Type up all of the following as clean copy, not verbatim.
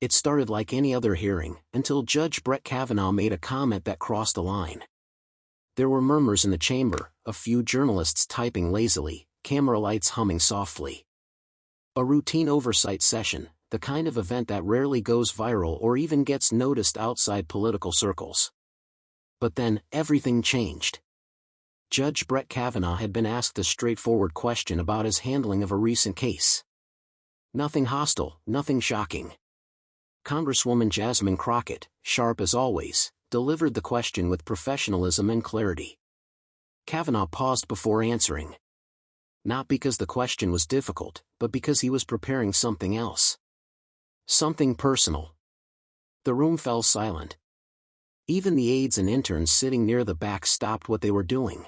It started like any other hearing, until Judge Brett Kavanaugh made a comment that crossed the line. There were murmurs in the chamber, a few journalists typing lazily, camera lights humming softly. A routine oversight session, the kind of event that rarely goes viral or even gets noticed outside political circles. But then, everything changed. Judge Brett Kavanaugh had been asked a straightforward question about his handling of a recent case. Nothing hostile, nothing shocking. Congresswoman Jasmine Crockett, sharp as always, delivered the question with professionalism and clarity. Kavanaugh paused before answering. Not because the question was difficult, but because he was preparing something else. Something personal. The room fell silent. Even the aides and interns sitting near the back stopped what they were doing.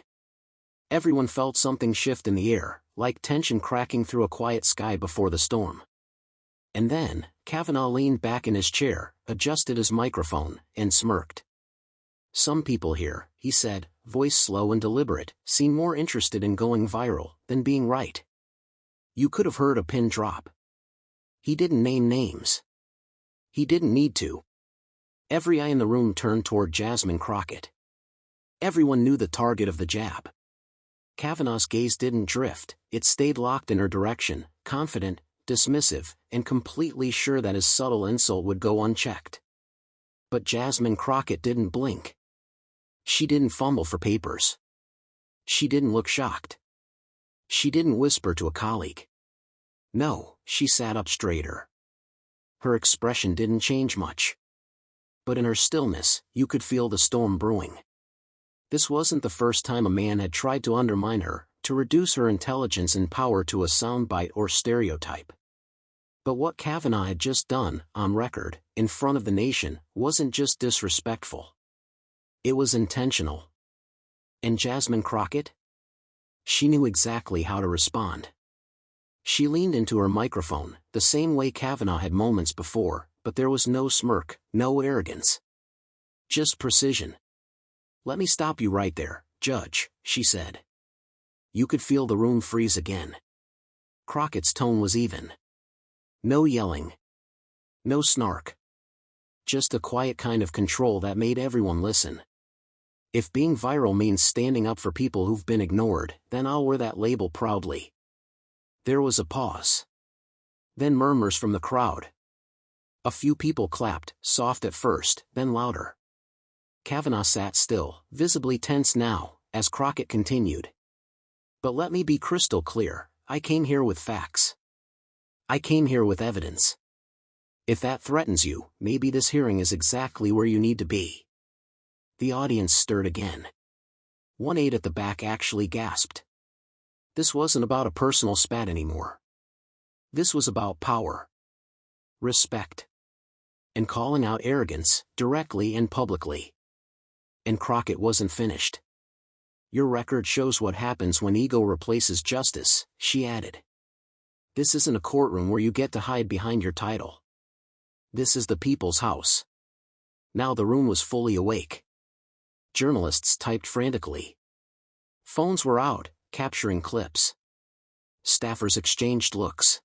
Everyone felt something shift in the air, like tension cracking through a quiet sky before the storm. And then, Kavanaugh leaned back in his chair, adjusted his microphone, and smirked. "Some people here," he said, voice slow and deliberate, "seem more interested in going viral than being right." You could have heard a pin drop. He didn't name names. He didn't need to. Every eye in the room turned toward Jasmine Crockett. Everyone knew the target of the jab. Kavanaugh's gaze didn't drift, it stayed locked in her direction, confident, dismissive, and completely sure that his subtle insult would go unchecked. But Jasmine Crockett didn't blink. She didn't fumble for papers. She didn't look shocked. She didn't whisper to a colleague. No, she sat up straighter. Her expression didn't change much. But in her stillness, you could feel the storm brewing. This wasn't the first time a man had tried to undermine her, to reduce her intelligence and power to a soundbite or stereotype. But what Kavanaugh had just done, on record, in front of the nation, wasn't just disrespectful. It was intentional. And Jasmine Crockett? She knew exactly how to respond. She leaned into her microphone, the same way Kavanaugh had moments before, but there was no smirk, no arrogance. Just precision. "Let me stop you right there, Judge," she said. You could feel the room freeze again. Crockett's tone was even. No yelling. No snark. Just a quiet kind of control that made everyone listen. If being viral means standing up for people who've been ignored, then I'll wear that label proudly. There was a pause. Then murmurs from the crowd. A few people clapped, soft at first, then louder. Kavanaugh sat still, visibly tense now, as Crockett continued. "But let me be crystal clear, I came here with facts. I came here with evidence. If that threatens you, maybe this hearing is exactly where you need to be." The audience stirred again. One aide at the back actually gasped. This wasn't about a personal spat anymore. This was about power. Respect. And calling out arrogance, directly and publicly. And Crockett wasn't finished. "Your record shows what happens when ego replaces justice," she added. "This isn't a courtroom where you get to hide behind your title. This is the people's house." Now the room was fully awake. Journalists typed frantically. Phones were out, capturing clips. Staffers exchanged looks.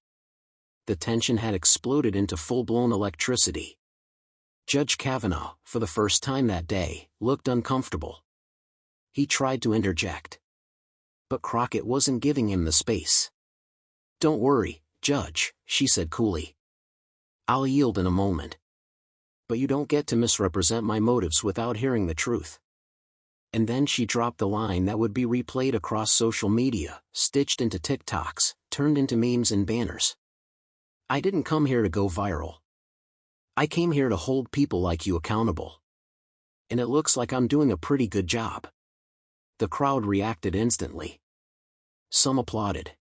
The tension had exploded into full-blown electricity. Judge Kavanaugh, for the first time that day, looked uncomfortable. He tried to interject. But Crockett wasn't giving him the space. "Don't worry, Judge," she said coolly. "I'll yield in a moment. But you don't get to misrepresent my motives without hearing the truth." And then she dropped the line that would be replayed across social media, stitched into TikToks, turned into memes and banners. "I didn't come here to go viral. I came here to hold people like you accountable. And it looks like I'm doing a pretty good job." The crowd reacted instantly. Some applauded.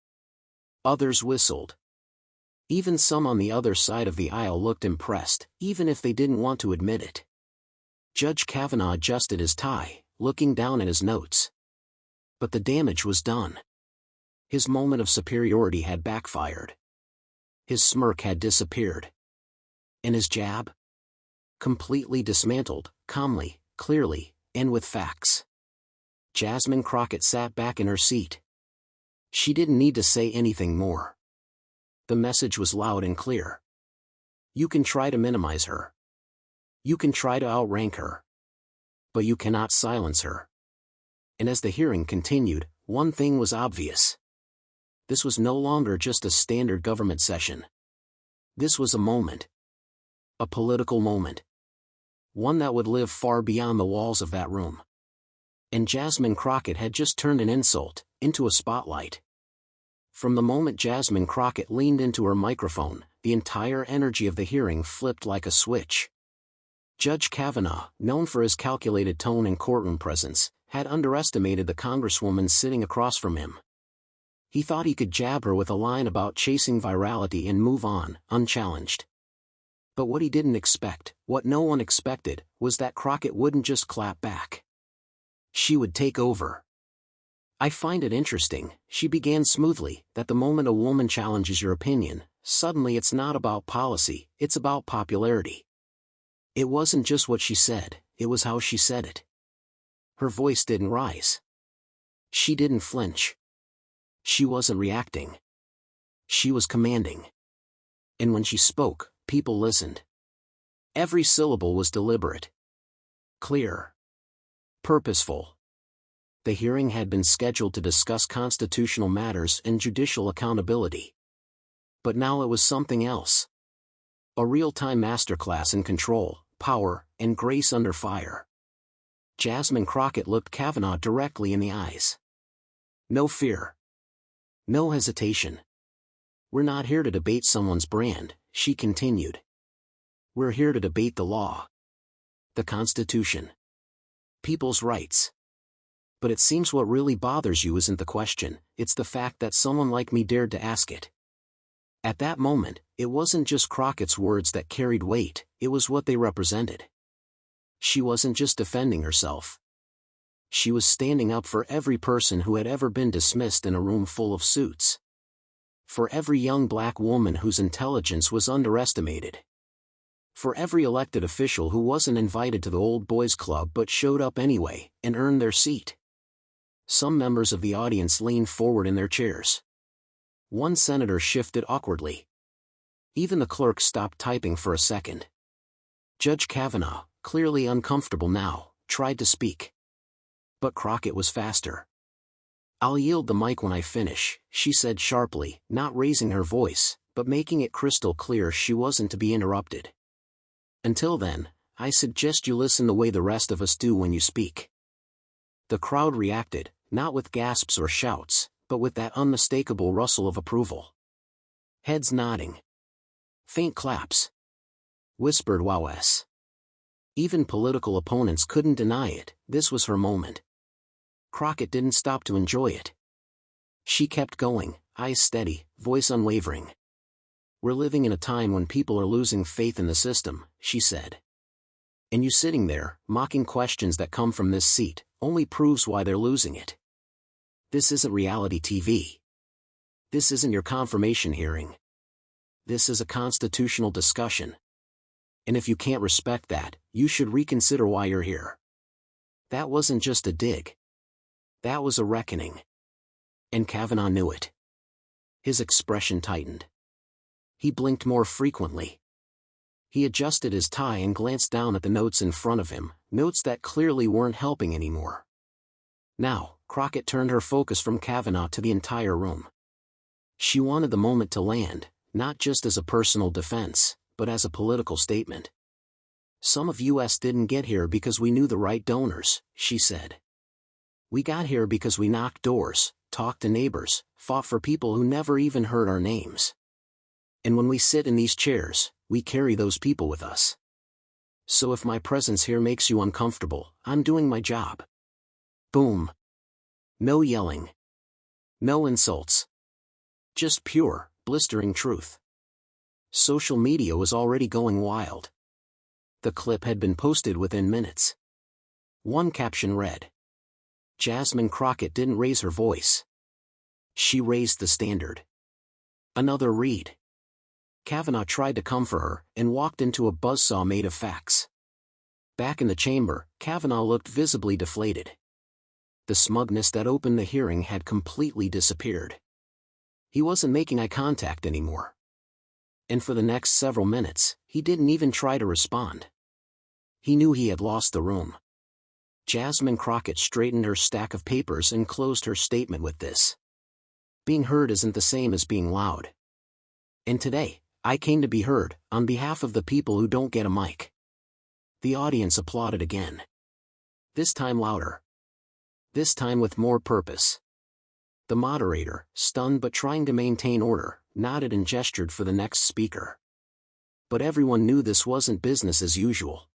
Others whistled. Even some on the other side of the aisle looked impressed, even if they didn't want to admit it. Judge Kavanaugh adjusted his tie, looking down at his notes. But the damage was done. His moment of superiority had backfired. His smirk had disappeared. And his jab? Completely dismantled, calmly, clearly, and with facts. Jasmine Crockett sat back in her seat. She didn't need to say anything more. The message was loud and clear. You can try to minimize her. You can try to outrank her. But you cannot silence her. And as the hearing continued, one thing was obvious. This was no longer just a standard government session. This was a moment. A political moment. One that would live far beyond the walls of that room. And Jasmine Crockett had just turned an insult into a spotlight. From the moment Jasmine Crockett leaned into her microphone, the entire energy of the hearing flipped like a switch. Judge Kavanaugh, known for his calculated tone and courtroom presence, had underestimated the Congresswoman sitting across from him. He thought he could jab her with a line about chasing virality and move on, unchallenged. But what he didn't expect, what no one expected, was that Crockett wouldn't just clap back. She would take over. I find it interesting, she began smoothly, that the moment a woman challenges your opinion, suddenly it's not about policy, it's about popularity. It wasn't just what she said, it was how she said it. Her voice didn't rise. She didn't flinch. She wasn't reacting. She was commanding. And when she spoke, people listened. Every syllable was deliberate. Clear. Purposeful. The hearing had been scheduled to discuss constitutional matters and judicial accountability. But now it was something else. A real-time masterclass in control, power, and grace under fire. Jasmine Crockett looked Kavanaugh directly in the eyes. No fear. No hesitation. We're not here to debate someone's brand, she continued. We're here to debate the law. The Constitution. People's rights. But it seems what really bothers you isn't the question, it's the fact that someone like me dared to ask it. At that moment, it wasn't just Crockett's words that carried weight, it was what they represented. She wasn't just defending herself. She was standing up for every person who had ever been dismissed in a room full of suits. For every young black woman whose intelligence was underestimated. For every elected official who wasn't invited to the old boys club but showed up anyway, and earned their seat. Some members of the audience leaned forward in their chairs. One senator shifted awkwardly. Even the clerk stopped typing for a second. Judge Kavanaugh, clearly uncomfortable now, tried to speak. But Crockett was faster. I'll yield the mic when I finish, she said sharply, not raising her voice, but making it crystal clear she wasn't to be interrupted. Until then, I suggest you listen the way the rest of us do when you speak. The crowd reacted, not with gasps or shouts, but with that unmistakable rustle of approval. Heads nodding. Faint claps. Whispered wows. Even political opponents couldn't deny it, this was her moment. Crockett didn't stop to enjoy it. She kept going, eyes steady, voice unwavering. We're living in a time when people are losing faith in the system, she said. And you sitting there, mocking questions that come from this seat, only proves why they're losing it. This isn't reality TV. This isn't your confirmation hearing. This is a constitutional discussion. And if you can't respect that, you should reconsider why you're here. That wasn't just a dig. That was a reckoning. And Kavanaugh knew it. His expression tightened. He blinked more frequently. He adjusted his tie and glanced down at the notes in front of him, notes that clearly weren't helping anymore. Now, Crockett turned her focus from Kavanaugh to the entire room. She wanted the moment to land, not just as a personal defense, but as a political statement. Some of us didn't get here because we knew the right donors, she said. We got here because we knocked doors, talked to neighbors, fought for people who never even heard our names. And when we sit in these chairs, we carry those people with us. So if my presence here makes you uncomfortable, I'm doing my job. Boom. No yelling. No insults. Just pure, blistering truth. Social media was already going wild. The clip had been posted within minutes. One caption read, "Jasmine Crockett didn't raise her voice. She raised the standard." Another read, "Kavanaugh tried to come for her and walked into a buzzsaw made of facts." Back in the chamber, Kavanaugh looked visibly deflated. The smugness that opened the hearing had completely disappeared. He wasn't making eye contact anymore. And for the next several minutes, he didn't even try to respond. He knew he had lost the room. Jasmine Crockett straightened her stack of papers and closed her statement with this. Being heard isn't the same as being loud. And today, I came to be heard, on behalf of the people who don't get a mic. The audience applauded again. This time louder. This time with more purpose. The moderator, stunned but trying to maintain order, nodded and gestured for the next speaker. But everyone knew this wasn't business as usual.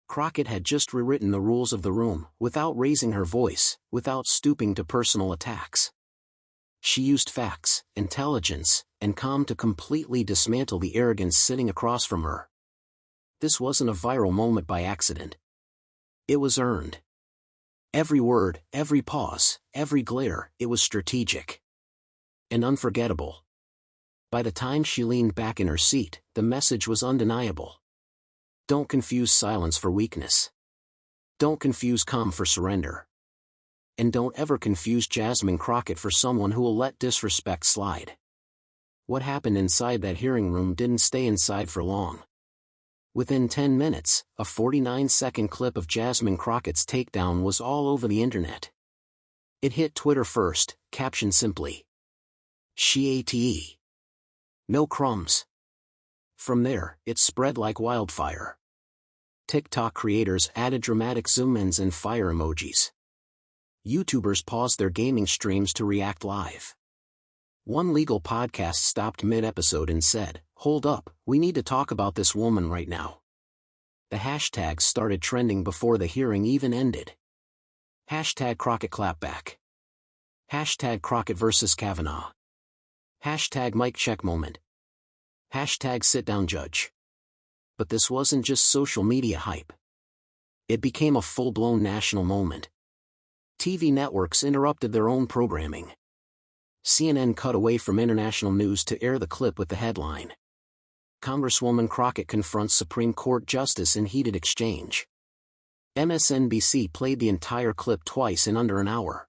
Crockett had just rewritten the rules of the room, without raising her voice, without stooping to personal attacks. She used facts, intelligence, and calm to completely dismantle the arrogance sitting across from her. This wasn't a viral moment by accident. It was earned. Every word, every pause, every glare, it was strategic. And unforgettable. By the time she leaned back in her seat, the message was undeniable. Don't confuse silence for weakness. Don't confuse calm for surrender. And don't ever confuse Jasmine Crockett for someone who will let disrespect slide. What happened inside that hearing room didn't stay inside for long. Within 10 minutes, a 49-second clip of Jasmine Crockett's takedown was all over the internet. It hit Twitter first, captioned simply, "She ate. No crumbs." From there, it spread like wildfire. TikTok creators added dramatic zoom-ins and fire emojis. YouTubers paused their gaming streams to react live. One legal podcast stopped mid-episode and said, "Hold up, we need to talk about this woman right now." The hashtags started trending before the hearing even ended. Hashtag Crockett Clapback. Hashtag Crockett vs. Kavanaugh. Hashtag mic check moment. Hashtag sit down judge. But this wasn't just social media hype. It became a full-blown national moment. TV networks interrupted their own programming. CNN cut away from international news to air the clip with the headline, "Congresswoman Crockett confronts Supreme Court Justice in heated exchange." MSNBC played the entire clip twice in under an hour.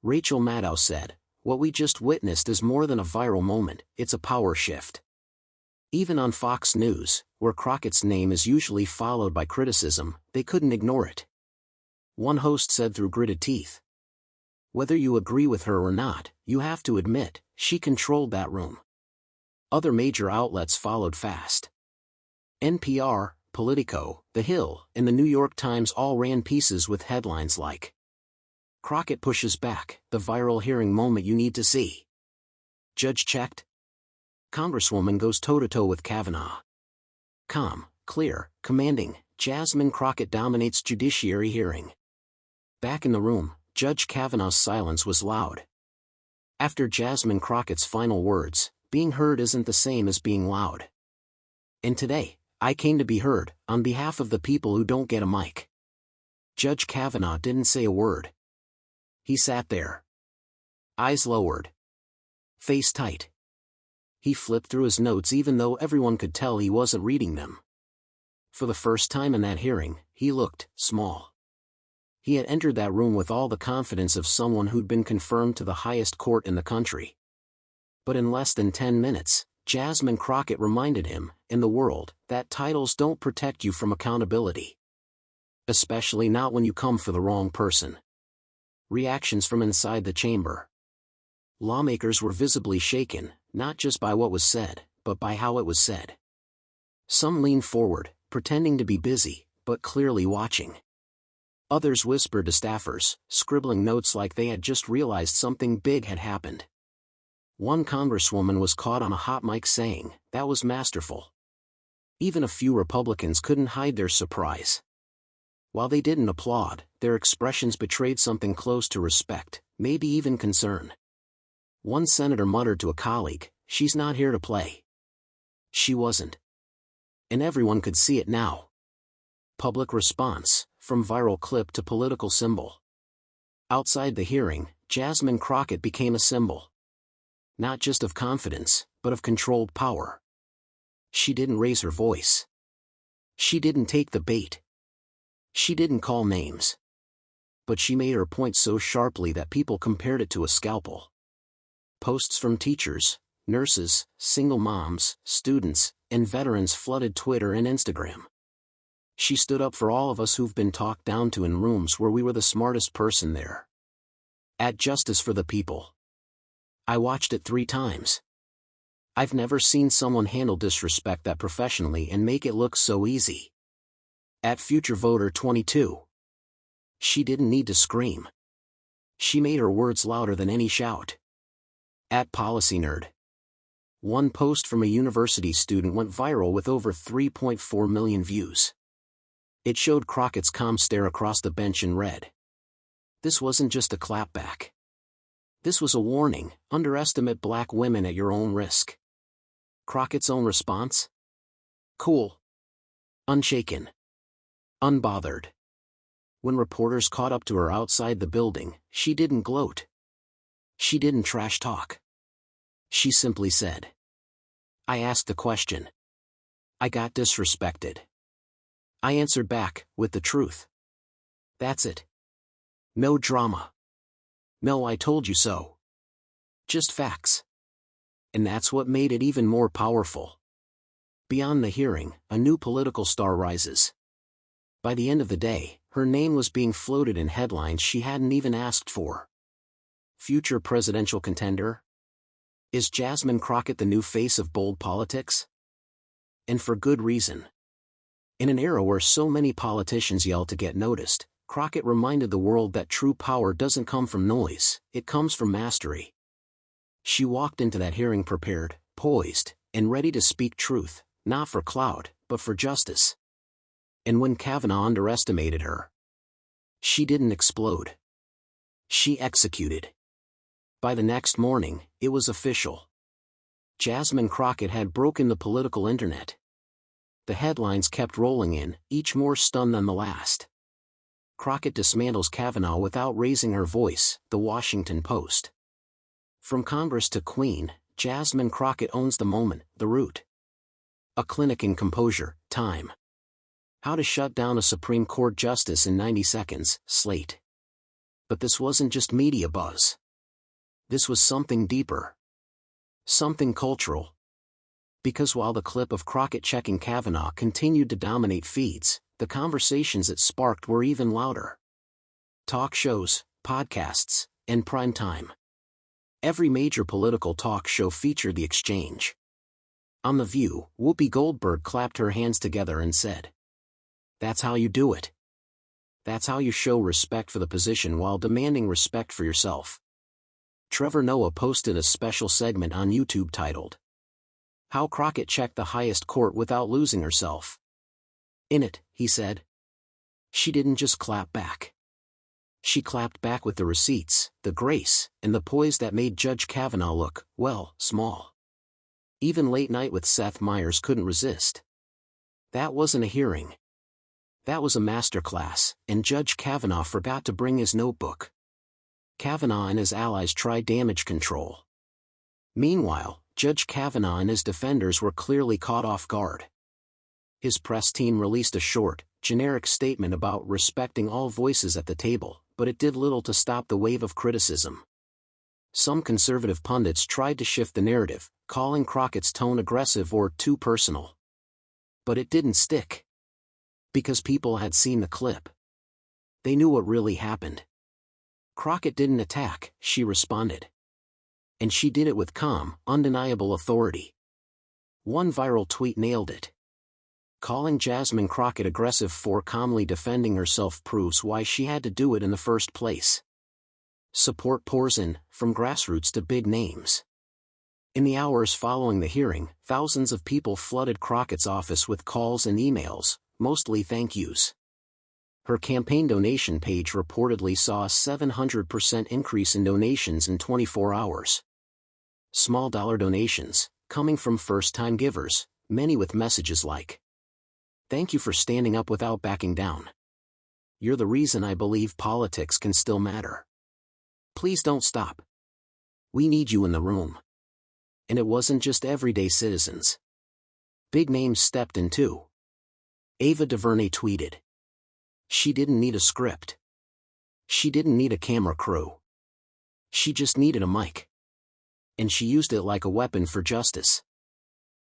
Rachel Maddow said, "What we just witnessed is more than a viral moment, it's a power shift." Even on Fox News, where Crockett's name is usually followed by criticism, they couldn't ignore it. One host said through gritted teeth, "Whether you agree with her or not, you have to admit, she controlled that room." Other major outlets followed fast. NPR, Politico, The Hill, and the New York Times all ran pieces with headlines like, "Crockett pushes back, the viral hearing moment you need to see." "Judge checked." "Congresswoman goes toe-to-toe with Kavanaugh." "Calm, clear, commanding, Jasmine Crockett dominates judiciary hearing." Back in the room, Judge Kavanaugh's silence was loud. After Jasmine Crockett's final words, being heard isn't the same as being loud. And today, I came to be heard, on behalf of the people who don't get a mic. Judge Kavanaugh didn't say a word. He sat there. Eyes lowered. Face tight. He flipped through his notes even though everyone could tell he wasn't reading them. For the first time in that hearing, he looked small. He had entered that room with all the confidence of someone who'd been confirmed to the highest court in the country. But in less than 10 minutes, Jasmine Crockett reminded him, in the world, that titles don't protect you from accountability. Especially not when you come for the wrong person. Reactions from inside the chamber. Lawmakers were visibly shaken, not just by what was said, but by how it was said. Some leaned forward, pretending to be busy, but clearly watching. Others whispered to staffers, scribbling notes like they had just realized something big had happened. One congresswoman was caught on a hot mic saying, "That was masterful." Even a few Republicans couldn't hide their surprise. While they didn't applaud, their expressions betrayed something close to respect, maybe even concern. One senator muttered to a colleague, "She's not here to play." She wasn't. And everyone could see it now. Public response, from viral clip to political symbol. Outside the hearing, Jasmine Crockett became a symbol. Not just of confidence, but of controlled power. She didn't raise her voice. She didn't take the bait. She didn't call names. But she made her point so sharply that people compared it to a scalpel. Posts from teachers, Nurses, single moms, students, and veterans flooded Twitter and Instagram. She stood up for all of us who've been talked down to in rooms where we were the smartest person there. At Justice for the People. I watched it 3 times. I've never seen someone handle disrespect that professionally and make it look so easy. At Future Voter 22. She didn't need to scream. She made her words louder than any shout. At Policy Nerd. One post from a university student went viral with over 3.4 million views. It showed Crockett's calm stare across the bench and read. This wasn't just a clapback. This was a warning: underestimate black women at your own risk. Crockett's own response? Cool. Unshaken. Unbothered. When reporters caught up to her outside the building, she didn't gloat. She didn't trash talk. She simply said, I asked a question. I got disrespected. I answered back, with the truth. That's it. No drama. No I told you so. Just facts. And that's what made it even more powerful. Beyond the hearing, a new political star rises. By the end of the day, her name was being floated in headlines she hadn't even asked for. Future presidential contender? Is Jasmine Crockett the new face of bold politics? And for good reason. In an era where so many politicians yell to get noticed, Crockett reminded the world that true power doesn't come from noise, it comes from mastery. She walked into that hearing prepared, poised, and ready to speak truth, not for clout, but for justice. And when Kavanaugh underestimated her, she didn't explode. She executed. By the next morning, it was official. Jasmine Crockett had broken the political internet. The headlines kept rolling in, each more stunned than the last. Crockett dismantles Kavanaugh without raising her voice, The Washington Post. From Congress to Queen, Jasmine Crockett owns the moment, the root. A clinic in composure, time. How to shut down a Supreme Court justice in 90 seconds, Slate. But this wasn't just media buzz. This was something deeper. Something cultural. Because while the clip of Crockett checking Kavanaugh continued to dominate feeds, the conversations it sparked were even louder. Talk shows, podcasts, and prime time. Every major political talk show featured the exchange. On The View, Whoopi Goldberg clapped her hands together and said, "That's how you do it. That's how you show respect for the position while demanding respect for yourself." Trevor Noah posted a special segment on YouTube titled, "How Crockett Checked the Highest Court Without Losing Herself." In it, he said, she didn't just clap back. She clapped back with the receipts, the grace, and the poise that made Judge Kavanaugh look, well, small. Even Late Night with Seth Meyers couldn't resist. That wasn't a hearing. That was a masterclass, and Judge Kavanaugh forgot to bring his notebook. Kavanaugh and his allies tried damage control. Meanwhile, Judge Kavanaugh and his defenders were clearly caught off guard. His press team released a short, generic statement about respecting all voices at the table, but it did little to stop the wave of criticism. Some conservative pundits tried to shift the narrative, calling Crockett's tone aggressive or too personal. But it didn't stick. Because people had seen the clip. They knew what really happened. Crockett didn't attack, she responded. And she did it with calm, undeniable authority. One viral tweet nailed it. Calling Jasmine Crockett aggressive for calmly defending herself proves why she had to do it in the first place. Support pours in, from grassroots to big names. In the hours following the hearing, thousands of people flooded Crockett's office with calls and emails, mostly thank yous. Her campaign donation page reportedly saw a 700% increase in donations in 24 hours. Small dollar donations, coming from first-time givers, many with messages like, "Thank you for standing up without backing down. You're the reason I believe politics can still matter. Please don't stop. We need you in the room." And it wasn't just everyday citizens. Big names stepped in too. Ava DuVernay tweeted, "She didn't need a script. She didn't need a camera crew. She just needed a mic. And she used it like a weapon for justice.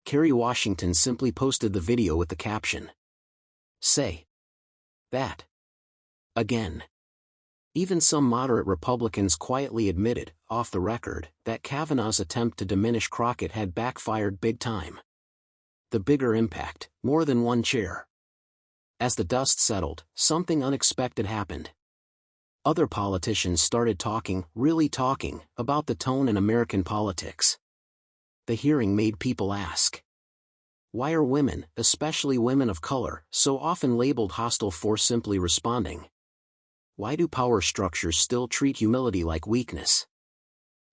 Kerry Washington simply posted the video with the caption, "Say that again." Even some moderate Republicans quietly admitted, off the record, that Kavanaugh's attempt to diminish Crockett had backfired big time. The bigger impact, more than one chair. As the dust settled, something unexpected happened. Other politicians started talking, really talking, about the tone in American politics. The hearing made people ask, why are women, especially women of color, so often labeled hostile for simply responding? Why do power structures still treat humility like weakness?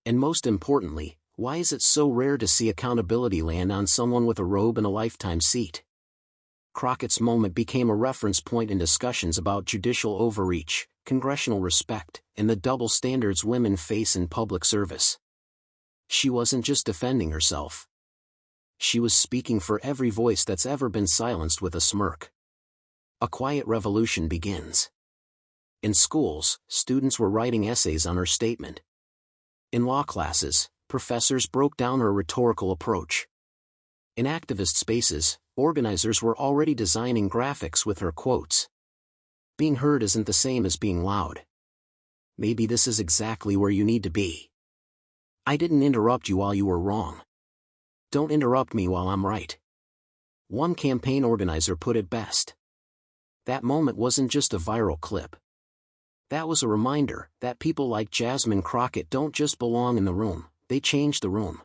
And most importantly, why is it so rare to see accountability land on someone with a robe and a lifetime seat? Crockett's moment became a reference point in discussions about judicial overreach, congressional respect, and the double standards women face in public service. She wasn't just defending herself. She was speaking for every voice that's ever been silenced with a smirk. A quiet revolution begins. In schools, students were writing essays on her statement. In law classes, professors broke down her rhetorical approach. In activist spaces, organizers were already designing graphics with her quotes. Being heard isn't the same as being loud. Maybe this is exactly where you need to be. I didn't interrupt you while you were wrong. Don't interrupt me while I'm right. One campaign organizer put it best. That moment wasn't just a viral clip. That was a reminder that people like Jasmine Crockett don't just belong in the room, they change the room.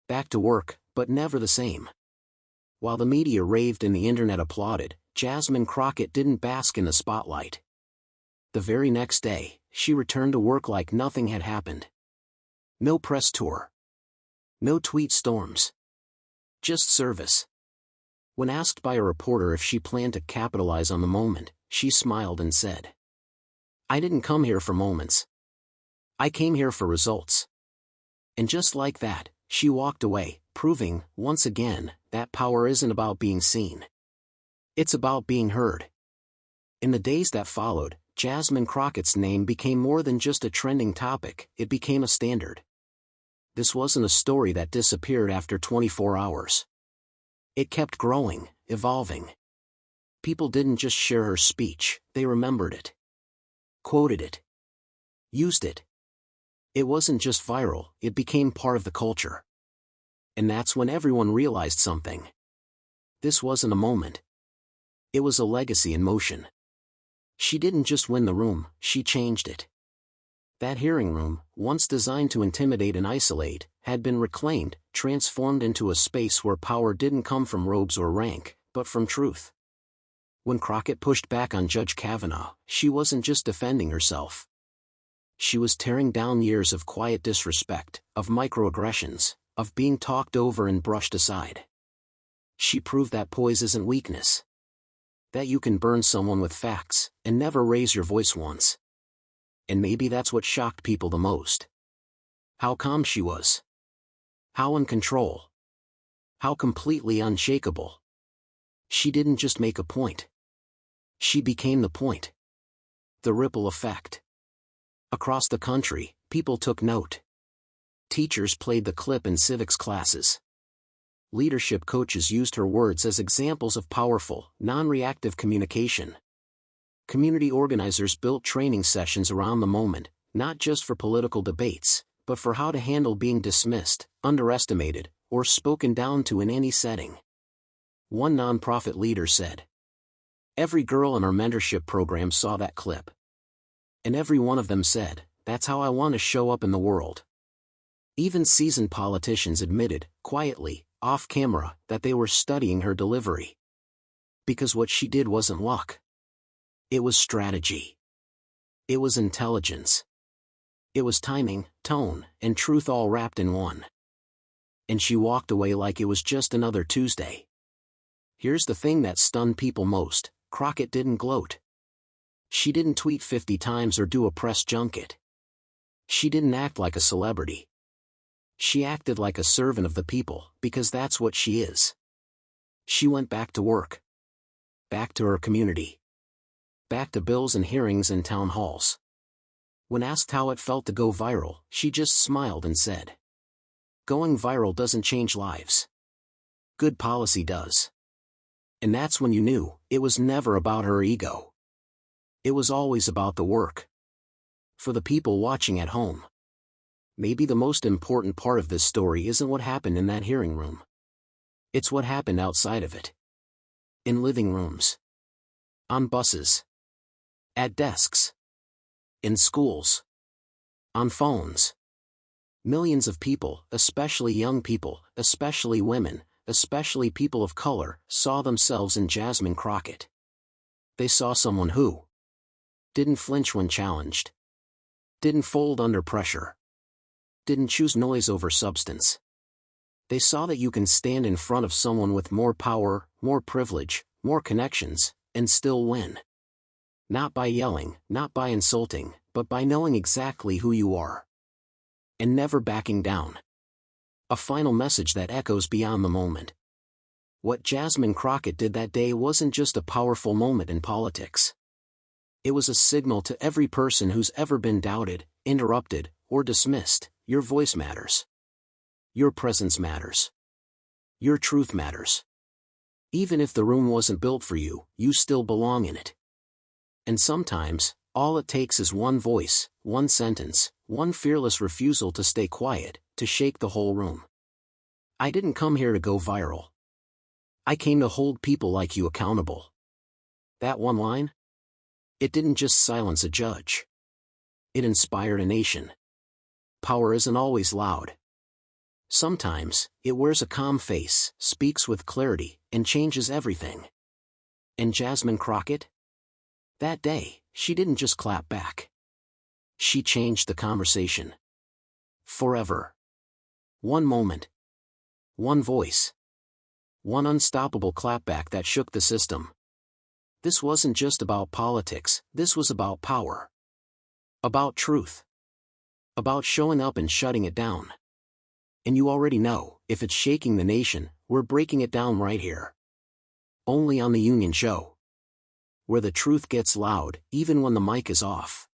Back to work, but never the same. While the media raved and the internet applauded, Jasmine Crockett didn't bask in the spotlight. The very next day, she returned to work like nothing had happened. No press tour. No tweet storms. Just service. When asked by a reporter if she planned to capitalize on the moment, she smiled and said, "I didn't come here for moments. I came here for results." And just like that, she walked away, proving, once again, that power isn't about being seen. It's about being heard. In the days that followed, Jasmine Crockett's name became more than just a trending topic, it became a standard. This wasn't a story that disappeared after 24 hours. It kept growing, evolving. People didn't just share her speech, they remembered it. Quoted it. Used it. It wasn't just viral, it became part of the culture. And that's when everyone realized something. This wasn't a moment. It was a legacy in motion. She didn't just win the room, she changed it. That hearing room, once designed to intimidate and isolate, had been reclaimed, transformed into a space where power didn't come from robes or rank, but from truth. When Crockett pushed back on Judge Kavanaugh, she wasn't just defending herself. She was tearing down years of quiet disrespect, of microaggressions, of being talked over and brushed aside. She proved that poise isn't weakness. That you can burn someone with facts, and never raise your voice once. And maybe that's what shocked people the most. How calm she was. How in control. How completely unshakable. She didn't just make a point. She became the point. The ripple effect. Across the country, people took note. Teachers played the clip in civics classes. Leadership coaches used her words as examples of powerful, non-reactive communication. Community organizers built training sessions around the moment, not just for political debates, but for how to handle being dismissed, underestimated, or spoken down to in any setting. One nonprofit leader said, "Every girl in our mentorship program saw that clip. And every one of them said, that's how I want to show up in the world." Even seasoned politicians admitted, quietly, off camera, that they were studying her delivery. Because what she did wasn't luck. It was strategy. It was intelligence. It was timing, tone, and truth all wrapped in one. And she walked away like it was just another Tuesday. Here's the thing that stunned people most: Crockett didn't gloat. She didn't tweet 50 times or do a press junket. She didn't act like a celebrity. She acted like a servant of the people, because that's what she is. She went back to work. Back to her community. Back to bills and hearings and town halls. When asked how it felt to go viral, she just smiled and said, Going viral doesn't change lives. Good policy does. And that's when you knew it was never about her ego. It was always about the work. For the people watching at home, maybe the most important part of this story isn't what happened in that hearing room. It's what happened outside of it. In living rooms. On buses. At desks. In schools. On phones. Millions of people, especially young people, especially women, especially people of color, saw themselves in Jasmine Crockett. They saw someone who didn't flinch when challenged. Didn't fold under pressure. Didn't choose noise over substance. They saw that you can stand in front of someone with more power, more privilege, more connections, and still win. Not by yelling, not by insulting, but by knowing exactly who you are. And never backing down. A final message that echoes beyond the moment. What Jasmine Crockett did that day wasn't just a powerful moment in politics. It was a signal to every person who's ever been doubted, interrupted, or dismissed: your voice matters. Your presence matters. Your truth matters. Even if the room wasn't built for you, you still belong in it. And sometimes, all it takes is one voice, one sentence, one fearless refusal to stay quiet, to shake the whole room. I didn't come here to go viral. I came to hold people like you accountable. That one line? It didn't just silence a judge. It inspired a nation. Power isn't always loud. Sometimes, it wears a calm face, speaks with clarity, and changes everything. And Jasmine Crockett? That day, she didn't just clap back. She changed the conversation. Forever. One moment. One voice. One unstoppable clapback that shook the system. This wasn't just about politics, this was about power. About truth. About showing up and shutting it down. And you already know, if it's shaking the nation, we're breaking it down right here. Only on The Union Show. Where the truth gets loud, even when the mic is off.